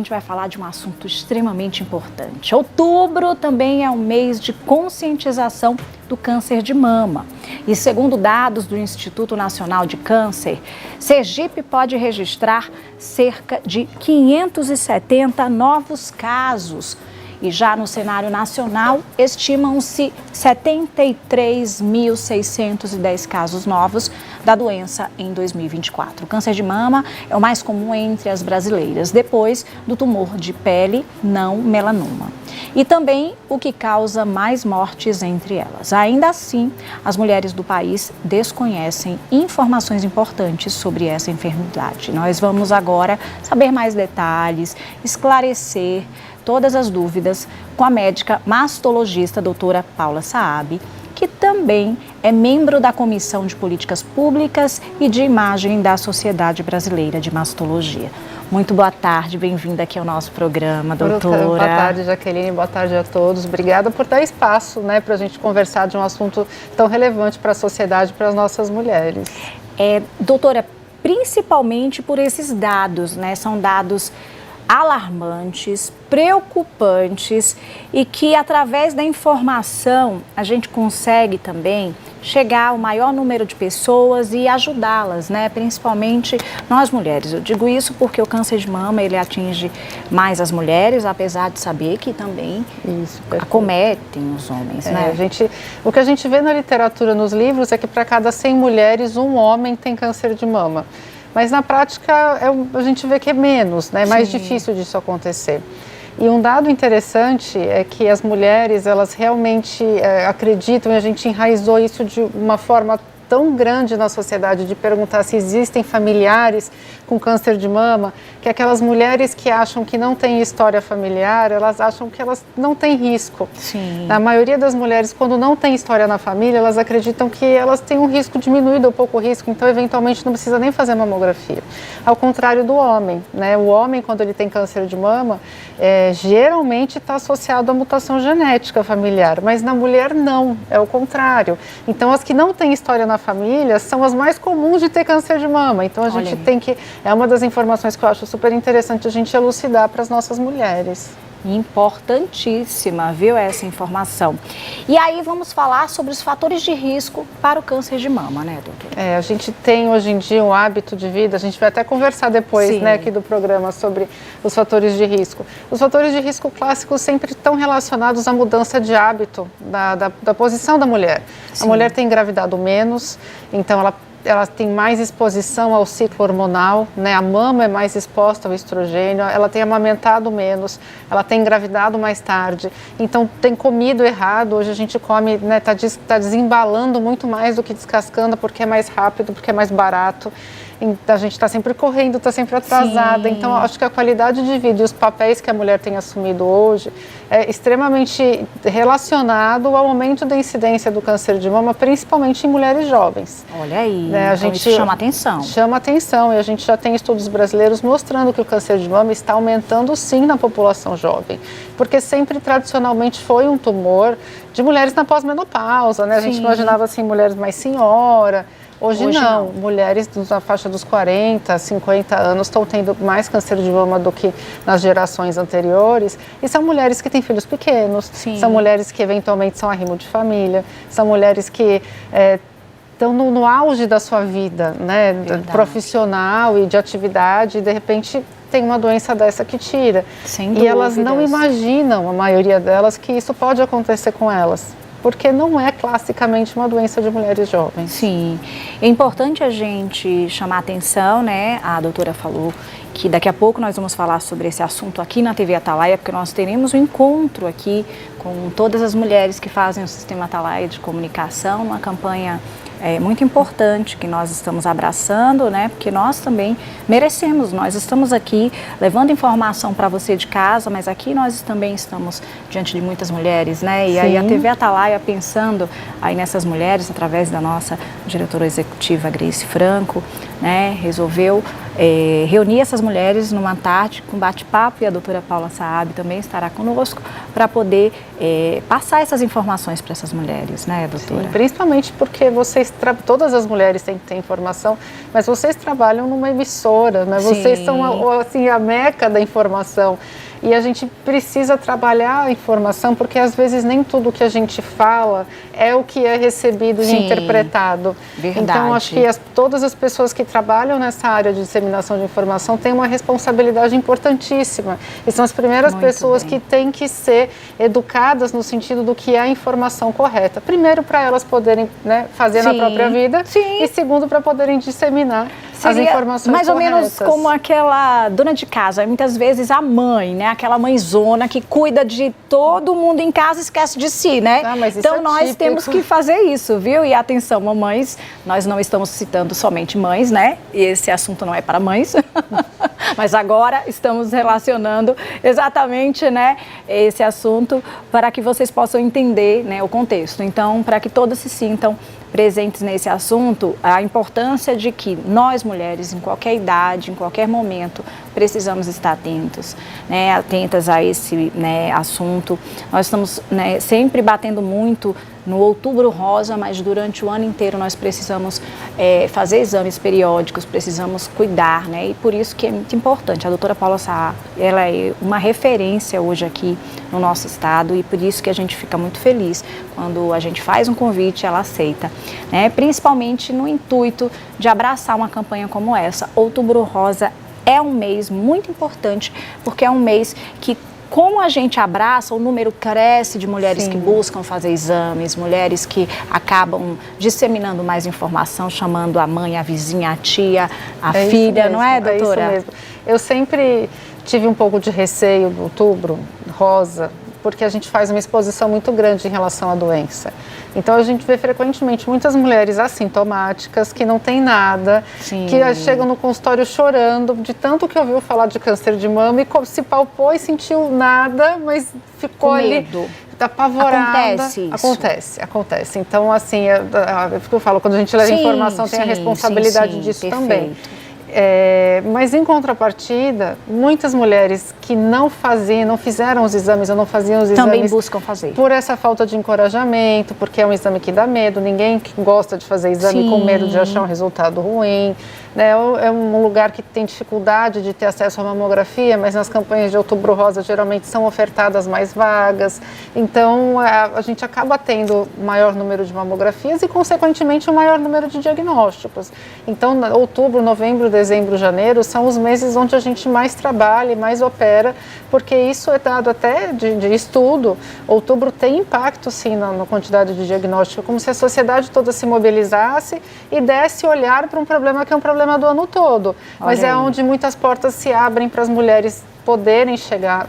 A gente vai falar de um assunto extremamente importante. Outubro também é um mês de conscientização do câncer de mama. E segundo dados do Instituto Nacional de Câncer, Sergipe pode registrar cerca de 570 novos casos. E já no cenário nacional, estimam-se 73.610 casos novos da doença em 2024. O câncer de mama é o mais comum entre as brasileiras, depois do tumor de pele não melanoma. E também o que causa mais mortes entre elas. Ainda assim, as mulheres do país desconhecem informações importantes sobre essa enfermidade. Nós vamos agora saber mais detalhes, esclarecer todas as dúvidas com a médica mastologista doutora Paula Saab, que também é membro da Comissão de Políticas Públicas e de Imagem da Sociedade Brasileira de Mastologia. Muito boa tarde, bem-vinda aqui ao nosso programa, doutora. Boa tarde, Jaqueline, boa tarde a todos. Obrigada por dar espaço, para a gente conversar de um assunto tão relevante para a sociedade e para as nossas mulheres. Doutora, principalmente por esses dados, são dados alarmantes, preocupantes e que através da informação a gente consegue também chegar ao maior número de pessoas e ajudá-las, principalmente nós mulheres. Eu digo isso porque o câncer de mama ele atinge mais as mulheres, apesar de saber que também acometem os homens, O que a gente vê na literatura, nos livros, é que para cada 100 mulheres, um homem tem câncer de mama. Mas na prática a gente vê que é menos, é mais difícil disso acontecer. E um dado interessante é que as mulheres, elas realmente acreditam, e a gente enraizou isso de uma forma tão grande na sociedade, de perguntar se existem familiares com câncer de mama, que aquelas mulheres que acham que não têm história familiar, elas acham que elas não têm risco. Sim. A maioria das mulheres, quando não tem história na família, elas acreditam que elas têm um risco diminuído ou pouco risco, então eventualmente não precisa nem fazer mamografia. Ao contrário do homem, O homem, quando ele tem câncer de mama, geralmente está associado à mutação genética familiar, mas na mulher não, é o contrário. Então as que não têm história na família são as mais comuns de ter câncer de mama. Então a gente tem que, é uma das informações que eu acho super interessante a gente elucidar para as nossas mulheres. Importantíssima, viu, essa informação. E aí vamos falar sobre os fatores de risco para o câncer de mama, doutora? A gente tem hoje em dia um hábito de vida, a gente vai até conversar depois, aqui do programa sobre os fatores de risco. Os fatores de risco clássicos sempre estão relacionados à mudança de hábito da posição da mulher. Sim. A mulher tem engravidado menos, então ela tem mais exposição ao ciclo hormonal, A mama é mais exposta ao estrogênio, ela tem amamentado menos, ela tem engravidado mais tarde, então tem comido errado. Hoje a gente come, tá desembalando muito mais do que descascando, porque é mais rápido, porque é mais barato. A gente está sempre correndo, está sempre atrasada. Sim. Então, acho que a qualidade de vida e os papéis que a mulher tem assumido hoje é extremamente relacionado ao aumento da incidência do câncer de mama, principalmente em mulheres jovens. Olha aí, então isso chama atenção. Chama atenção, e a gente já tem estudos brasileiros mostrando que o câncer de mama está aumentando sim na população jovem, porque sempre tradicionalmente foi um tumor de mulheres na pós-menopausa, A gente imaginava assim, mulheres mais senhora. Hoje não. Mulheres na faixa dos 40, 50 anos estão tendo mais câncer de mama do que nas gerações anteriores. E são mulheres que têm filhos pequenos, são mulheres que eventualmente são arrimo de família, são mulheres que estão no auge da sua vida, profissional e de atividade, e de repente tem uma doença dessa que tira. Sem e dúvidas. Elas não imaginam, a maioria delas, que isso pode acontecer com elas, porque não é classicamente uma doença de mulheres jovens. Sim, é importante a gente chamar atenção, A doutora falou que daqui a pouco nós vamos falar sobre esse assunto aqui na TV Atalaia, porque nós teremos um encontro aqui com todas as mulheres que fazem o Sistema Atalaia de Comunicação, uma campanha muito importante que nós estamos abraçando, porque nós também merecemos, nós estamos aqui levando informação para você de casa, mas aqui nós também estamos diante de muitas mulheres, E aí a TV Atalaia, pensando aí nessas mulheres, através da nossa diretora executiva Grace Franco, resolveu reunir essas mulheres numa tarde com bate-papo, e a doutora Paula Saab também estará conosco para poder passar essas informações para essas mulheres, né, doutora? Sim, principalmente porque todas as mulheres têm que ter informação, mas vocês trabalham numa emissora, né? Vocês são assim, a meca da informação. E a gente precisa trabalhar a informação, porque às vezes nem tudo que a gente fala é o que é recebido e interpretado. Verdade. Então, acho que todas as pessoas que trabalham nessa área de disseminação de informação têm uma responsabilidade importantíssima. E são as primeiras pessoas que têm que ser educadas no sentido do que é a informação correta. Primeiro, para elas poderem, né, fazer na própria vida. E segundo, para poderem disseminar as informações mais corretas. ou menos como aquela dona de casa, muitas vezes a mãe, né? Aquela mãezona que cuida de todo mundo em casa e esquece de si, né? Então nós temos que fazer isso, viu? E atenção, mamães, nós não estamos citando somente mães, né? E esse assunto não é para mães, mas agora estamos relacionando exatamente, né, esse assunto para que vocês possam entender, né, o contexto. Então, para que todas se sintam presentes nesse assunto, a importância de que nós mulheres, em qualquer idade, em qualquer momento, precisamos estar atentos, né, atentas a esse, né, assunto. Nós estamos, né, sempre batendo muito no Outubro Rosa, mas durante o ano inteiro nós precisamos fazer exames periódicos, precisamos cuidar, né? E por isso que é muito importante. A doutora Paula Saab, ela é uma referência hoje aqui no nosso estado, e por isso que a gente fica muito feliz quando a gente faz um convite e ela aceita, né? Principalmente no intuito de abraçar uma campanha como essa. Outubro Rosa é um mês muito importante, porque é um mês que, como a gente abraça, o número cresce de mulheres que buscam fazer exames, mulheres que acabam disseminando mais informação, chamando a mãe, a vizinha, a tia, a filha, não é, doutora? É isso mesmo. Eu sempre tive um pouco de receio do Outubro Rosa, porque a gente faz uma exposição muito grande em relação à doença. Então, a gente vê frequentemente muitas mulheres assintomáticas, que não têm nada, que chegam no consultório chorando, de tanto que ouviu falar de câncer de mama, e se palpou e sentiu nada, mas ficou ali apavorada. Acontece. Então, assim, eu falo, quando a gente leva informação, tem a responsabilidade disso também. Mas em contrapartida, muitas mulheres que não fizeram os exames ou não faziam os exames também buscam fazer. Por essa falta de encorajamento, porque é um exame que dá medo, ninguém gosta de fazer exame com medo de achar um resultado ruim, né? É um lugar que tem dificuldade de ter acesso à mamografia, mas nas campanhas de Outubro Rosa geralmente são ofertadas mais vagas, então a gente acaba tendo maior número de mamografias e, consequentemente, um maior número de diagnósticos. Então, outubro, novembro, dezembro, janeiro são os meses onde a gente mais trabalha e mais opera, porque isso é dado até de estudo. Outubro tem impacto, sim, na quantidade de diagnóstico, como se a sociedade toda se mobilizasse e desse olhar para um problema que é um problema do ano todo. Mas é onde muitas portas se abrem para as mulheres poderem chegar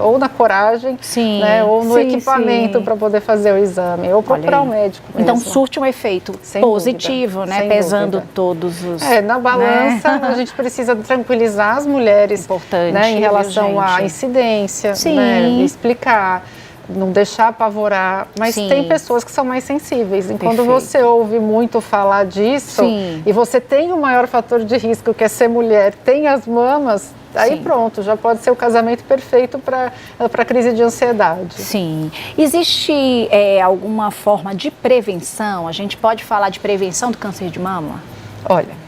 ou na coragem, né, ou no equipamento para poder fazer o exame, ou procurar um médico mesmo. Então surte um efeito positivo, né, pesando todos os... na balança, a gente precisa tranquilizar as mulheres, né, em relação à incidência, né, explicar, não deixar apavorar, mas tem pessoas que são mais sensíveis. E quando você ouve muito falar disso, e você tem o maior fator de risco, que é ser mulher, tem as mamas, aí pronto, já pode ser o casamento perfeito para a crise de ansiedade. Sim. Existe alguma forma de prevenção? A gente pode falar de prevenção do câncer de mama? Olha,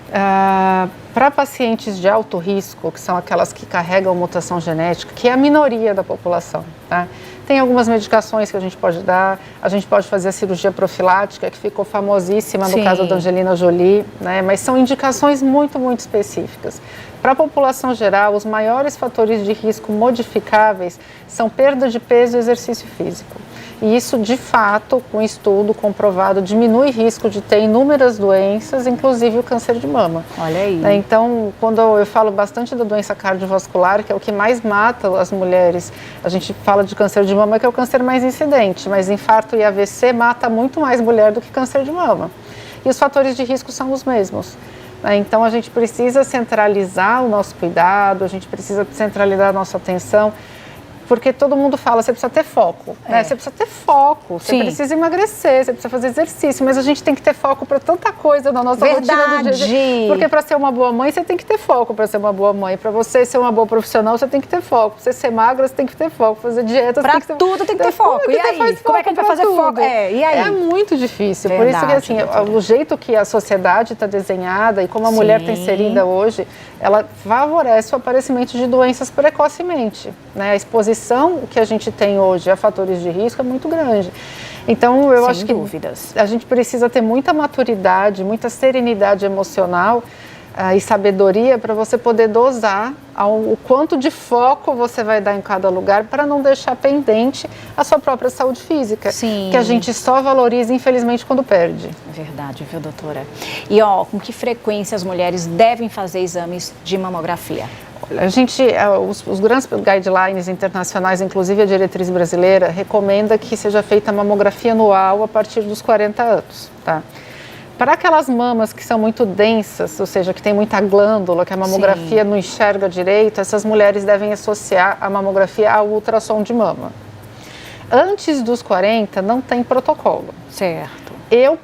para pacientes de alto risco, que são aquelas que carregam mutação genética, que é a minoria da população, tá? Tem algumas medicações que a gente pode dar, a gente pode fazer a cirurgia profilática, que ficou famosíssima no caso da Angelina Jolie, né? Mas são indicações muito, muito específicas. Para a população geral, os maiores fatores de risco modificáveis são perda de peso e exercício físico. E isso, de fato, com estudo comprovado, diminui risco de ter inúmeras doenças, inclusive o câncer de mama. Olha aí. Então, quando eu falo bastante da doença cardiovascular, que é o que mais mata as mulheres, a gente fala de câncer de mama, que é o câncer mais incidente, mas infarto e AVC mata muito mais mulher do que câncer de mama. E os fatores de risco são os mesmos. Então, a gente precisa centralizar o nosso cuidado, a gente precisa centralizar a nossa atenção. porque todo mundo fala, você precisa ter foco, né? Você precisa ter foco, você precisa emagrecer, você precisa fazer exercício, mas a gente tem que ter foco para tanta coisa na nossa rotina do dia. Porque para ser uma boa mãe, você tem que ter foco para ser uma boa mãe. Para você ser uma boa profissional, você tem que ter foco. Para você ser magra, você tem que ter foco. Fazer dieta, você tem que ter tudo tem que ter foco. E aí? Como é que a gente vai fazer foco? E aí? É muito difícil. Verdade, por isso que, assim, o jeito que a sociedade está desenhada e como a mulher está inserida hoje, ela favorece o aparecimento de doenças precocemente, né? A exposição que a gente tem hoje a fatores de risco é muito grande. Então, eu acho que a gente precisa ter muita maturidade, muita serenidade emocional e sabedoria para você poder dosar o quanto de foco você vai dar em cada lugar para não deixar pendente a sua própria saúde física, que a gente só valoriza, infelizmente, quando perde. Verdade, viu, doutora? E, com que frequência as mulheres devem fazer exames de mamografia? Os grandes guidelines internacionais, inclusive a diretriz brasileira, recomenda que seja feita a mamografia anual a partir dos 40 anos, tá? Para aquelas mamas que são muito densas, ou seja, que tem muita glândula, que a mamografia não enxerga direito, essas mulheres devem associar a mamografia ao ultrassom de mama. Antes dos 40, não tem protocolo. Certo.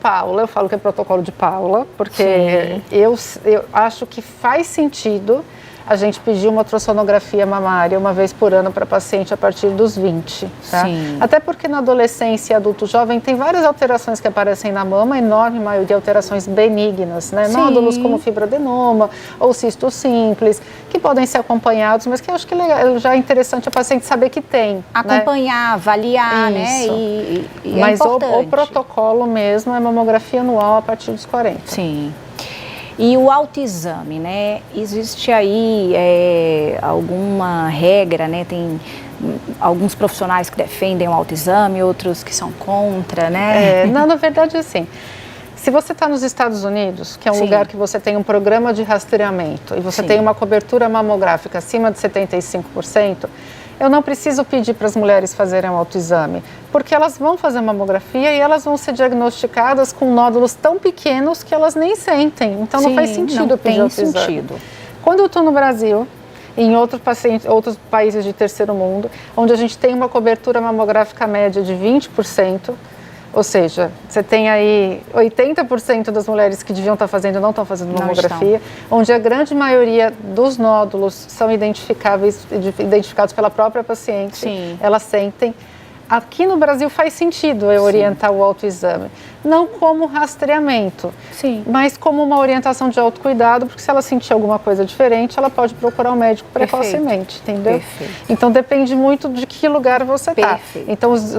Paula, eu falo que é protocolo de Paula, porque eu acho que faz sentido a gente pedir uma ultrassonografia mamária uma vez por ano para paciente a partir dos 20, tá? Até porque na adolescência e adulto jovem tem várias alterações que aparecem na mama, enorme maioria alterações benignas, né? Nódulos como fibroadenoma ou cisto simples, que podem ser acompanhados, mas que eu acho que já é interessante a paciente saber que tem. Acompanhar, né? Avaliar, né? Mas o protocolo mesmo é mamografia anual a partir dos 40. Sim. E o autoexame, né? Existe aí alguma regra, né? Tem alguns profissionais que defendem o autoexame, outros que são contra, né? Não, na verdade, assim, se você está nos Estados Unidos, que é um lugar que você tem um programa de rastreamento e você tem uma cobertura mamográfica acima de 75%, eu não preciso pedir para as mulheres fazerem um autoexame, porque elas vão fazer mamografia e elas vão ser diagnosticadas com nódulos tão pequenos que elas nem sentem. Então não faz sentido eu pedir autoexame. Quando eu estou no Brasil, em outros países de terceiro mundo, onde a gente tem uma cobertura mamográfica média de 20%, ou seja, você tem aí 80% das mulheres que deviam estar fazendo não estão fazendo mamografia, onde a grande maioria dos nódulos são identificados pela própria paciente, elas sentem. Aqui no Brasil faz sentido eu orientar o autoexame, não como rastreamento, mas como uma orientação de autocuidado, porque se ela sentir alguma coisa diferente, ela pode procurar um médico precocemente, entendeu? Então depende muito de que lugar você está. Então os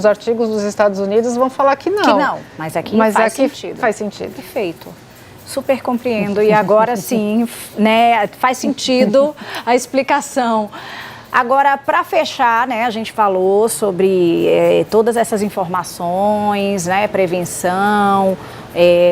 artigos dos Estados Unidos vão falar que não. Que não, mas aqui faz sentido. Faz sentido. Perfeito. Super compreendo. E agora sim, né, faz sentido a explicação. Agora, para fechar, né, a gente falou sobre todas essas informações, né, prevenção,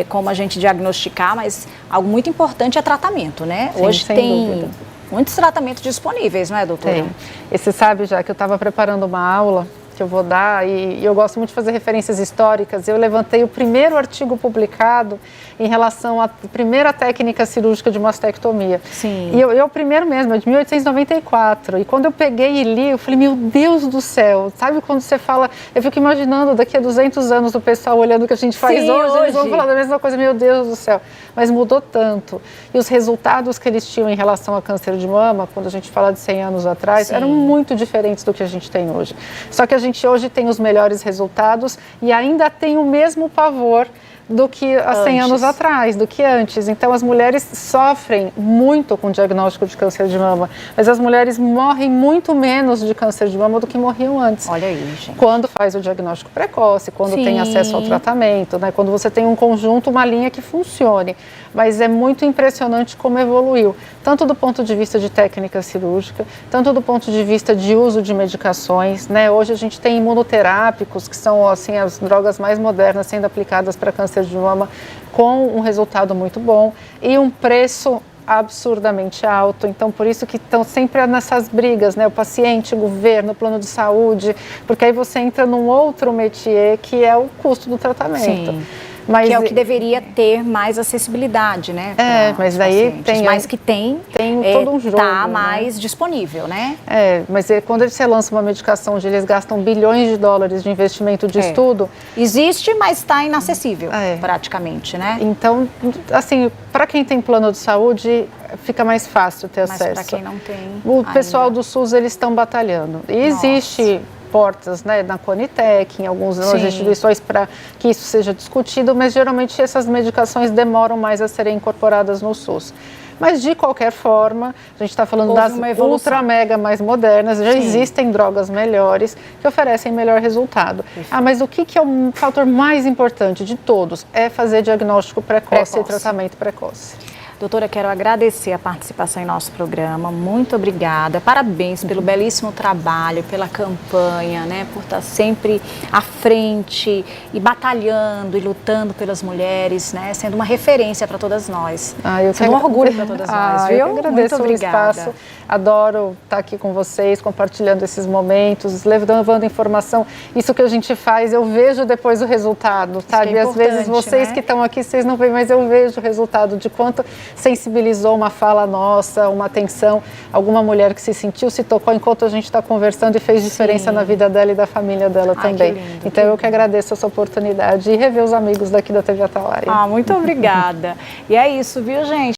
como a gente diagnosticar, mas algo muito importante é tratamento, né? Hoje tem muitos tratamentos disponíveis, não é, doutora? E você sabe já que eu estava preparando uma aula que eu vou dar e eu gosto muito de fazer referências históricas. Eu levantei o primeiro artigo publicado em relação à primeira técnica cirúrgica de mastectomia. E eu primeiro mesmo, é de 1894. E quando eu peguei e li, eu falei, meu Deus do céu, sabe quando você fala, eu fico imaginando daqui a 200 anos o pessoal olhando o que a gente faz hoje, eles vão falar da mesma coisa, meu Deus do céu. Mas mudou tanto. E os resultados que eles tinham em relação a câncer de mama, quando a gente fala de 100 anos atrás, eram muito diferentes do que a gente tem hoje. Só que a gente hoje tem os melhores resultados e ainda tem o mesmo pavor do que há 100 anos atrás, do que antes. Então, as mulheres sofrem muito com o diagnóstico de câncer de mama, mas as mulheres morrem muito menos de câncer de mama do que morriam antes. Olha aí, gente. Quando faz o diagnóstico precoce, quando tem acesso ao tratamento, né? Quando você tem um conjunto, uma linha que funcione. Mas é muito impressionante como evoluiu, tanto do ponto de vista de técnica cirúrgica, tanto do ponto de vista de uso de medicações, né? Hoje a gente tem imunoterápicos, que são assim, as drogas mais modernas sendo aplicadas para câncer de mama, com um resultado muito bom e um preço absurdamente alto. Então, por isso que estão sempre nessas brigas, né? O paciente, o governo, o plano de saúde, porque aí você entra num outro métier que é o custo do tratamento. Mas, que é o que deveria ter mais acessibilidade, né? Mas daí tem... Mas que tem todo um jogo, tá mais disponível, né? Mas quando você lança uma medicação onde eles gastam bilhões de dólares de investimento de estudo... Existe, mas está inacessível, praticamente, né? Então, assim, para quem tem plano de saúde, fica mais fácil ter acesso. Mas para quem não tem O pessoal do SUS, eles estão batalhando. E existe portas, né, na Conitec, em algumas instituições para que isso seja discutido, mas geralmente essas medicações demoram mais a serem incorporadas no SUS. Mas, de qualquer forma, a gente está falando das ultra mega mais modernas, já existem drogas melhores que oferecem melhor resultado. Mas o que é o fator mais importante de todos? É fazer diagnóstico precoce e tratamento precoce. Doutora, quero agradecer a participação em nosso programa, muito obrigada, parabéns pelo belíssimo trabalho, pela campanha, né, por estar sempre à frente e batalhando e lutando pelas mulheres, né, sendo uma referência para todas nós, sendo um orgulho para todas nós, viu? Eu agradeço o espaço, adoro estar aqui com vocês, compartilhando esses momentos, levando informação, isso que a gente faz, eu vejo depois o resultado, sabe? E às vezes vocês que estão aqui, vocês não veem, mas eu vejo o resultado de quanto sensibilizou uma fala nossa, uma atenção, alguma mulher que se tocou enquanto a gente está conversando e fez diferença na vida dela e da família dela também. Que lindo, então eu que agradeço essa oportunidade e rever os amigos daqui da TV Atalaia. Muito obrigada. E é isso, viu, gente?